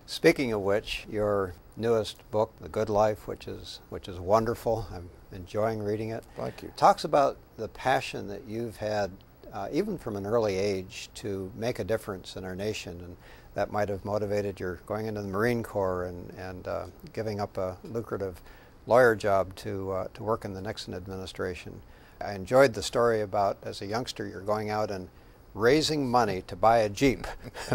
Speaking of which, your newest book, The Good Life, which is wonderful. I'm enjoying reading it. Thank you. Talks about the passion that you've had, even from an early age, to make a difference in our nation, and that might have motivated your going into the Marine Corps and giving up a lucrative lawyer job to work in the Nixon administration. I enjoyed the story about, as a youngster, you're going out and raising money to buy a Jeep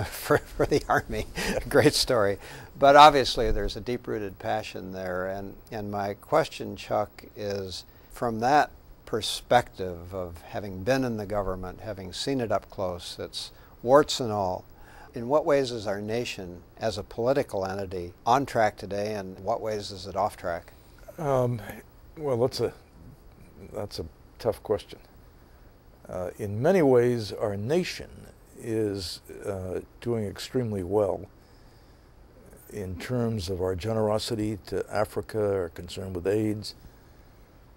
for the Army. Great story. But obviously there's a deep-rooted passion there. And my question, Chuck, is from that perspective of having been in the government, having seen it up close, its warts and all, in what ways is our nation as a political entity on track today, and in what ways is it off track? Well, that's a tough question. In many ways, our nation is doing extremely well in terms of our generosity to Africa, our concern with AIDS,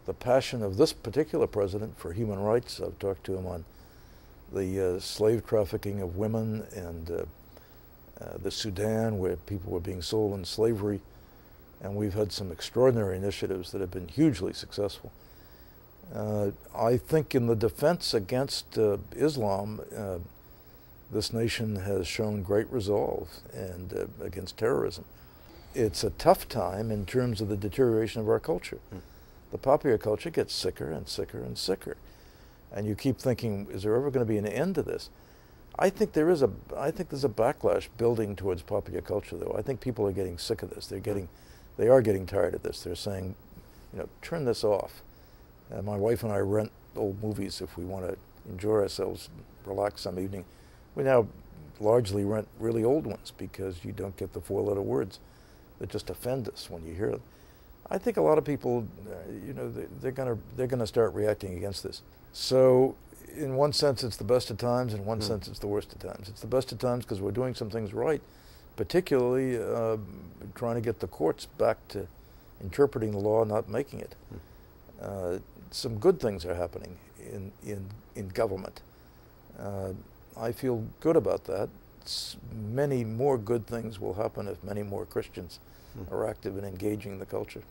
the passion of this particular president for human rights. I've talked to him on the slave trafficking of women and the Sudan, where people were being sold in slavery, and we've had some extraordinary initiatives that have been hugely successful. I think in the defense against Islam, this nation has shown great resolve and against terrorism. It's a tough time in terms of the deterioration of our culture. The popular culture gets sicker and sicker and sicker. And you keep thinking, is there ever going to be an end to this? I think there's a backlash building towards popular culture, though. I think people are getting sick of this. They are getting tired of this. They're saying, turn this off. My wife and I rent old movies if we want to enjoy ourselves, relax some evening. We now largely rent really old ones because you don't get the four-letter words that just offend us when you hear them. I think a lot of people, they're gonna start reacting against this. So, in one sense, it's the best of times. In one sense, it's the worst of times. It's the best of times because we're doing some things right, particularly trying to get the courts back to interpreting the law, not making it. Some good things are happening in government. I feel good about that. Many more good things will happen if many more Christians are active in engaging the culture.